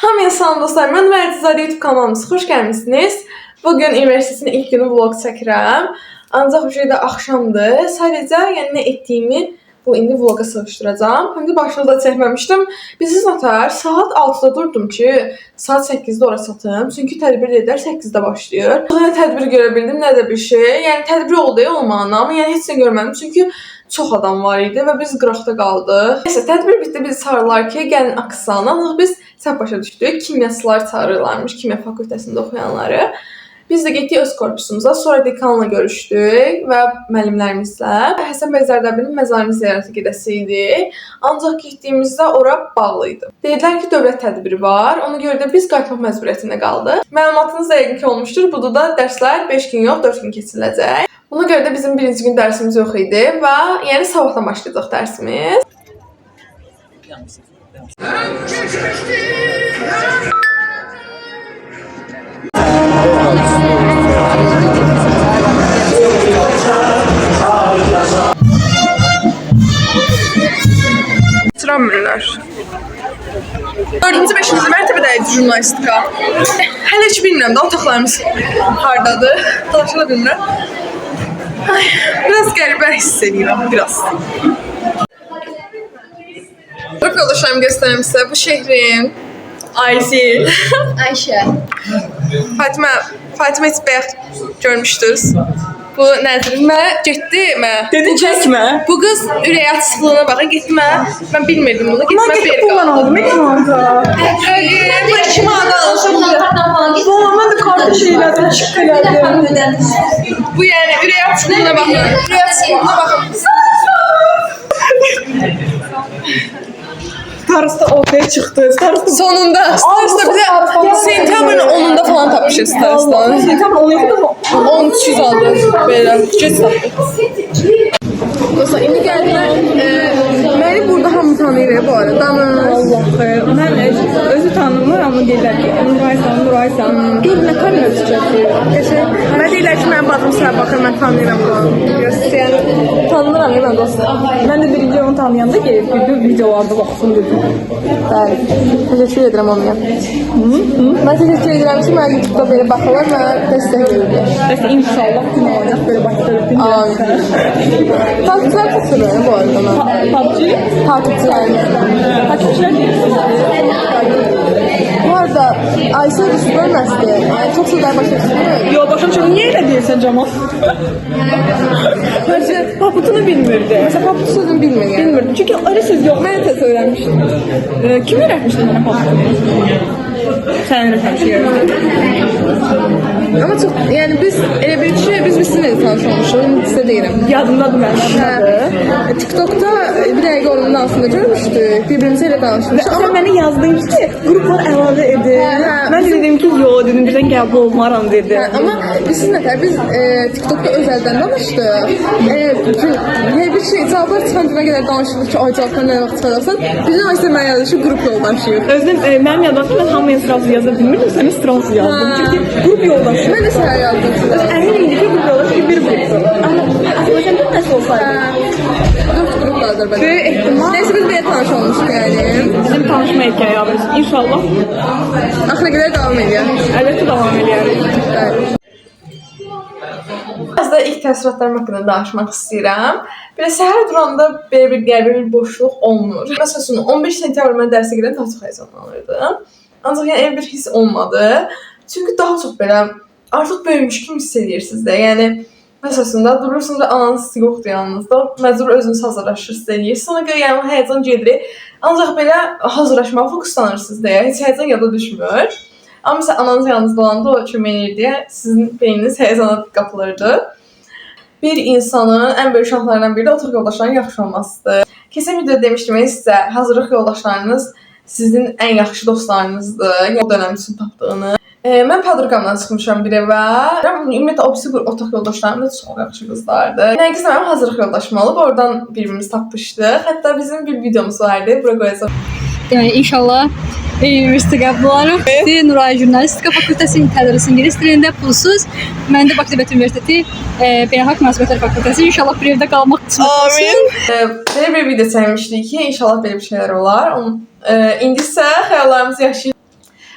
Hamıya salam dostlar, mən Vərdizadə YouTube kanalımıza xoş gəlmişsiniz. Bugün üniversitetin ilk günü vlog çəkirəm. Ancaq bu şeydə axşamdır. Sadəcə nə etdiyimi indi vloga sığışdıracağam. Həm də başında da çəkməmişdim. Bizi zatar saat 6-da durdum ki, saat 8-də ora çatım. Çünki tədbir dedilər 8-də başlayır. Nə tədbir görə bildim, nə də bir şey. Yəni tədbir oldu olmağına, amma yəni heç nə görmədim. Çünki çox adam var idi və biz qıraqda qaldıq. Nəysə, tədbir bitdi, bizi çağırırlar ki, gəlin Aksan'a. Ancaq biz səhv başa düşdük. Kimyaçılar çağırırlarmış, kimya fakültəsində oxuyanları. Biz də getdik öz korpusumuza, sonra dekanla görüşdük və müəllimlərimizlə. Həsən bəy Zərdəbinin məzarını ziyarətə gedəsi idi. Ancaq getdiyimizdə ora bağlı idi. Dedilər ki, dövlət tədbiri var. Ona görə də biz qayıtmaq məcburiyyətində qaldıq. Məlumatınız da yəqin ki olmuşdur. Budur da dərslər 5 gün yox, 4 gün keçiriləcək. Ona görə də bizim birinci gün dərsimiz yox idi və yəni sabahdan başlayacaq dərsimiz. Bitirenmirlər. 4-cü, 5-ci mərtəbədə idi jurnalistika. Hələ heç bilmirəm də otaqlarımız hardadır. Dalaşa da bilmirəm. Ay, biraz qəribə hiss edirəm, biraz. Qrup yoldaşlarımı göstərəm sizə. Bu şəhrin Ayşe. Ayşə. Fatimə heç bayaq görmüşdünüz. Bu nədir? Mən getdimə. Dedin çəkmə. Bu qız ürək açıqlığına baxın, getmə. Mən bilmirdim bunu. Getmə bir qaldım. Bu 2 manat almışam. Mən də kartı şeylərdən çıx elədim. Bu yəni ürək açıqlığına baxın. Ürək açıqlığına baxın. Starısta ortaya çıxdı. Sonunda. Starısta bizə sentyabrın 10-unda falan tapmışıq Starısta. Sentyabrın 10-da 1300 aldı. Belə. Geç tapdıq. Dostlar, indi gəldilər. Məni burada hamı tanıyır bu arada. Allah xeyr. Mən özü tanımır, amma deyirlər ki, Nuraysan. Gör nə kamera çəkir. Mənə deyirlər ki, mənim adım sənə baxır, mən tanıyıram bunu. Yəni, tanınıram ya mən dostlar. Mən də birinci onu tanıyanda gelib bir videolarda baxsın dedim. Bəli. Təşəkkür edirəm ona. Mən təşəkkür edirəm ki, mənə YouTube'da belə baxırlar, mənə dəstək verirlər. Bəs inşallah gün olacaq belə başlayıb. Amin. Takipçiler çok seviyorum bu arada ben. Takipçiler bu arada Ayşe düşü görmezdi. Yani çok sever başarısı değil mi? Yo, başım niye öyle diyorsun Cemal? Bence Paputunu bilmirdi. mesela paput sözünü bilmiyor yani. Bilmirdim çünkü öyle söz yok. Ben de öğrenmiştim. Kim öğretmişti bana paputunu? Sen öğretmişsin. Ama çok yani biz elə bir şey biz sizinle tanış olmuşuz. Onu size değilim. Yadımdadır ben. TikTok'ta bir dəqiqə onun altında görmüşdük. Birbirimize tanışmışız. Ama beni yazdın ki gruplar əlavə edin. Ben de dedim ki yo dedim birden qəbul olmaram dedi. Ama biz sizinle biz TikTok'ta özelden danıştık. Her bir şey cevaplar çıxan günə qədər danışırıq ki ay cevaplar nə vaxt çıxararsan. Bizim Ayşe mən yazışıq grup yoldaşıyıq. Özüm mənim yadımda mən hamıya sırası yaza bilmirdim. Səni sırası yazdım. Çünki grup yoldaşı. Ben de sənə yazdım. Eminim ki grup yoldaşı bir gruptu. Ama Azərbaycanda nasıl olsaydı? 4 gruplardır bence. Böyük ehtimal. Neyse biz belə tanış olmuştuk yani. Bizim tanışma hikayemiz. İnşallah Axıra qədər davam edir. əlbəttə davam edərik. Evet. Biraz da ilk təəssüratlarım haqqında danışmaq istəyirəm. Belə səhər duranda belə bir qəribə bir boşluq olmur. Məsələn, 15 sentyabr mən dərsə gedən daha çox həyecanlanırdım. Ancaq yəni elə bir hiss olmadı. Çünki daha çox belə artıq böyümüş kimi hiss edirsiniz də. Yəni məsələn, durursunuz və ananız yoxdur yanınızda. Məcbur özünüz hazırlaşırsınız deyirsiniz. Sonra görə yəni həyəcan gedir. Ancaq belə hazırlaşmağa fokuslanırsınız deyə heç həyəcan yada düşmür. Amma məsələn, ananız yanınızda olanda o kömək edir deyə sizin beyniniz həyəcana qapılırdı. Bir insanın ən böyük şanslarından biri də otaq yoldaşlarının yaxşı olmasıdır. Keçən videoda demişdim sizə, hazırlıq yoldaşlarınız sizin ən yaxşı dostlarınızdır. O dönəm üçün tapdığını. Mən padruqamdan çıxmışam bir evə. Ümumiyyətlə, o birisi otaq yoldaşlarım da çox yaxşı qızlardı. Nərgiz mənim hazırlıq yoldaşım olub, oradan birimiz tapmışdıq. Hətta bizim bir videomuz vardı, bura qoyacaq. Yani inşallah üniversite qəbul olarıq. Nuray Jurnalistika Fakültəsinin tədris ingilis dilində pulsuz. Mən də Bakı Dövlət Universiteti Beynəlxalq Münasibətlər Fakültəsi. İnşallah bir evdə qalmaq qismət olsun. Amin. Belə bir video çəkmişdik ki, inşallah belə bir şeylər olar. İndi isə xəyallarımızı yaşayırıq.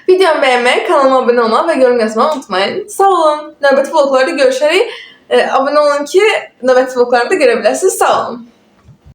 Videomu bəyənməyi, kanalıma abunə olmağı və yorum yazmağı unutmayın. Sağ olun. Növbəti vloglarda görüşərik. Abunə olun ki, növbəti vloglarda görə biləsiniz. Sağ olun.